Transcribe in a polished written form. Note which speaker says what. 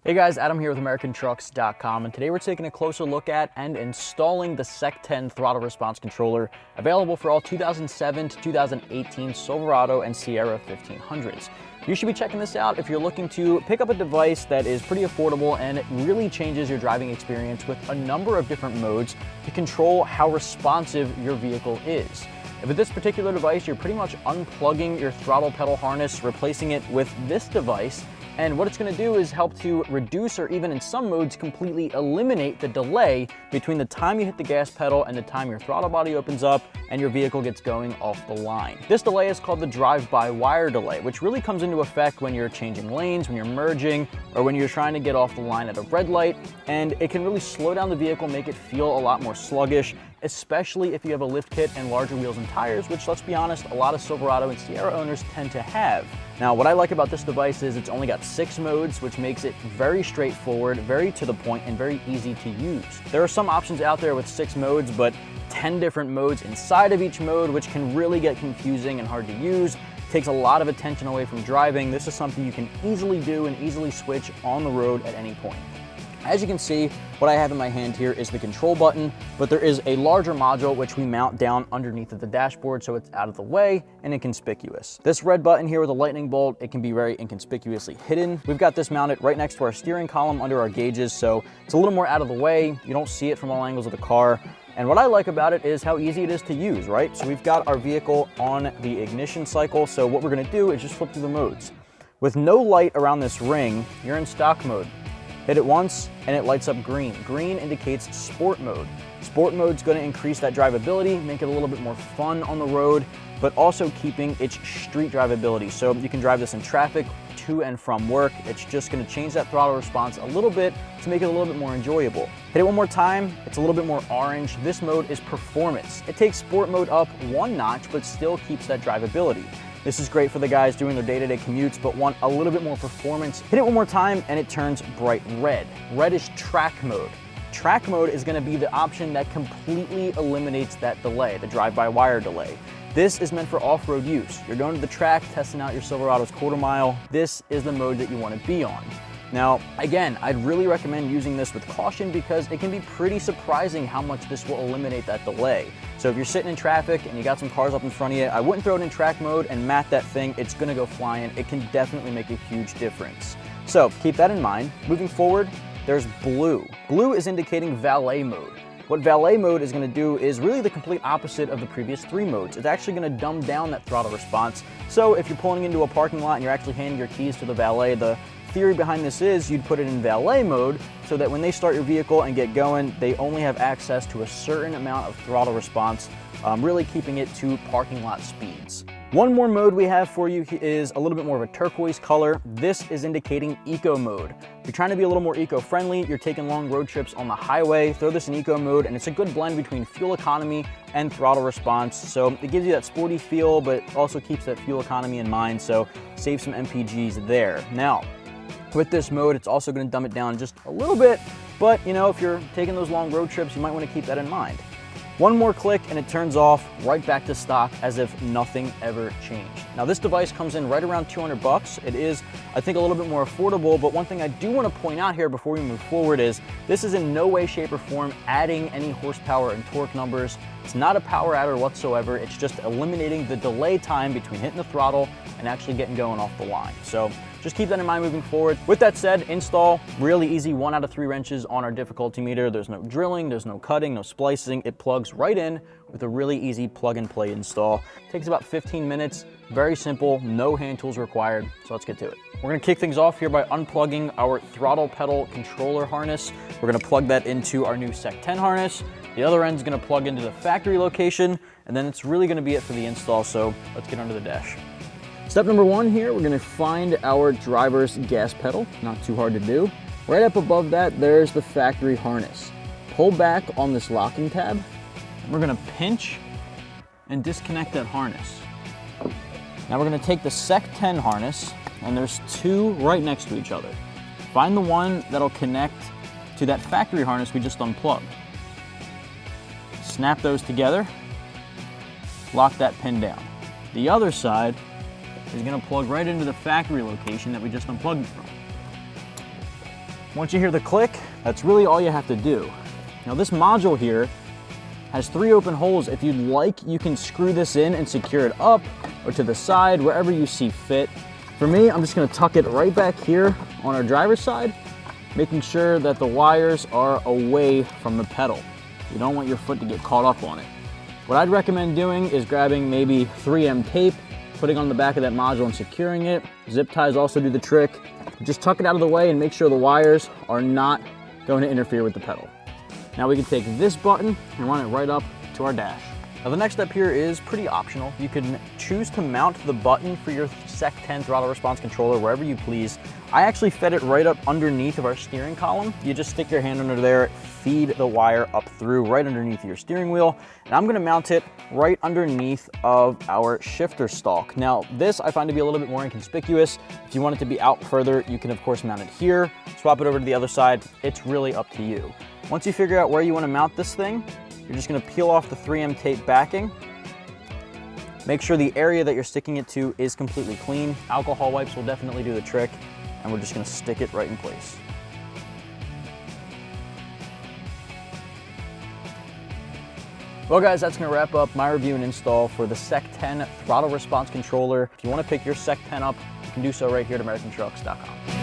Speaker 1: Hey guys, Adam here with AmericanTrucks.com, and today we're taking a closer look at and installing the SEC10 Throttle Response Controller, available for all 2007 to 2018 Silverado and Sierra 1500s. You should be checking this out if you're looking to pick up a device that is pretty affordable and it really changes your driving experience with a number of different modes to control how responsive your vehicle is. With this particular device, you're pretty much unplugging your throttle pedal harness, replacing it with this device. And what it's going to do is help to reduce, or even in some modes, completely eliminate the delay between the time you hit the gas pedal and the time your throttle body opens up and your vehicle gets going off the line. This delay is called the drive-by-wire delay, which really comes into effect when you're changing lanes, when you're merging, or when you're trying to get off the line at a red light. And it can really slow down the vehicle, make it feel a lot more sluggish, especially if you have a lift kit and larger wheels and tires, which, let's be honest, a lot of Silverado and Sierra owners tend to have. Now, what I like about this device is it's only got 6 modes, which makes it very straightforward, very to the point, and very easy to use. There are some options out there with 6 modes, but 10 different modes inside of each mode, which can really get confusing and hard to use. Takes a lot of attention away from driving. This is something you can easily do and easily switch on the road at any point. As you can see, what I have in my hand here is the control button, but there is a larger module which we mount down underneath of the dashboard so it's out of the way and inconspicuous. This red button here with a lightning bolt, it can be very inconspicuously hidden. We've got this mounted right next to our steering column under our gauges, so it's a little more out of the way. You don't see it from all angles of the car. And what I like about it is how easy it is to use, right? So we've got our vehicle on the ignition cycle, so what we're gonna do is just flip through the modes. With no light around this ring, you're in stock mode. Hit it once and it lights up green. Green indicates sport mode. Sport mode's going to increase that drivability, make it a little bit more fun on the road, but also keeping its street drivability. So you can drive this in traffic, to and from work. It's just going to change that throttle response a little bit to make it a little bit more enjoyable. Hit it one more time, it's a little bit more orange. This mode is performance. It takes sport mode up 1 notch, but still keeps that drivability. This is great for the guys doing their day-to-day commutes but want a little bit more performance. Hit it one more time and it turns bright red. Red is track mode. Track mode is going to be the option that completely eliminates that delay, the drive-by-wire delay. This is meant for off-road use. You're going to the track, testing out your Silverado's quarter mile. This is the mode that you want to be on. Now, again, I'd really recommend using this with caution because it can be pretty surprising how much this will eliminate that delay. So if you're sitting in traffic and you got some cars up in front of you, I wouldn't throw it in track mode and mat that thing. It's gonna go flying. It can definitely make a huge difference. So keep that in mind. Moving forward, there's blue. Blue is indicating valet mode. What valet mode is going to do is really the complete opposite of the previous 3 modes. It's actually going to dumb down that throttle response. So if you're pulling into a parking lot and you're actually handing your keys to the valet, the theory behind this is you'd put it in valet mode so that when they start your vehicle and get going, they only have access to a certain amount of throttle response, really keeping it to parking lot speeds. One more mode we have for you is a little bit more of a turquoise color. This is indicating eco mode. If you're trying to be a little more eco-friendly, you're taking long road trips on the highway, throw this in eco mode, and it's a good blend between fuel economy and throttle response. So it gives you that sporty feel, but also keeps that fuel economy in mind, so save some MPGs there. Now, with this mode, it's also going to dumb it down just a little bit, but you know, if you're taking those long road trips, you might want to keep that in mind. One more click and it turns off right back to stock as if nothing ever changed. Now this device comes in right around 200 bucks. It is, I think, a little bit more affordable, but one thing I do want to point out here before we move forward is this is in no way, shape, or form adding any horsepower and torque numbers. It's not a power adder whatsoever. It's just eliminating the delay time between hitting the throttle and actually getting going off the line. So just keep that in mind moving forward. With that said, install, really easy, 1 out of 3 wrenches on our difficulty meter. There's no drilling, there's no cutting, no splicing. It plugs right in with a really easy plug and play install. Takes about 15 minutes, very simple, no hand tools required. So let's get to it. We're gonna kick things off here by unplugging our throttle pedal controller harness. We're gonna plug that into our new SEC10 harness. The other end's gonna plug into the factory location, and then it's really gonna be it for the install. So let's get under the dash. Step number 1 here, we're gonna find our driver's gas pedal. Not too hard to do. Right up above that, there's the factory harness. Pull back on this locking tab. We're gonna pinch and disconnect that harness. Now we're gonna take the SEC10 harness, and there's 2 right next to each other. Find the one that'll connect to that factory harness we just unplugged. Snap those together, lock that pin down. The other side is going to plug right into the factory location that we just unplugged it from. Once you hear the click, that's really all you have to do. Now this module here has 3 open holes. If you'd like, you can screw this in and secure it up or to the side, wherever you see fit. For me, I'm just gonna tuck it right back here on our driver's side, making sure that the wires are away from the pedal. You don't want your foot to get caught up on it. What I'd recommend doing is grabbing maybe 3M tape, putting on the back of that module and securing it. Zip ties also do the trick. Just tuck it out of the way and make sure the wires are not going to interfere with the pedal. Now we can take this button and run it right up to our dash. Now the next step here is pretty optional. You can choose to mount the button for your SEC10 Throttle Response Controller wherever you please. I actually fed it right up underneath of our steering column. You just stick your hand under there, feed the wire up through right underneath your steering wheel, and I'm gonna mount it right underneath of our shifter stalk. Now this I find to be a little bit more inconspicuous. If you want it to be out further, you can of course mount it here, swap it over to the other side. It's really up to you. Once you figure out where you wanna mount this thing, you're just gonna peel off the 3M tape backing. Make sure the area that you're sticking it to is completely clean. Alcohol wipes will definitely do the trick, and we're just gonna stick it right in place. Well guys, that's gonna wrap up my review and install for the SEC10 Throttle Response Controller. If you wanna pick your SEC10 up, you can do so right here at AmericanTrucks.com.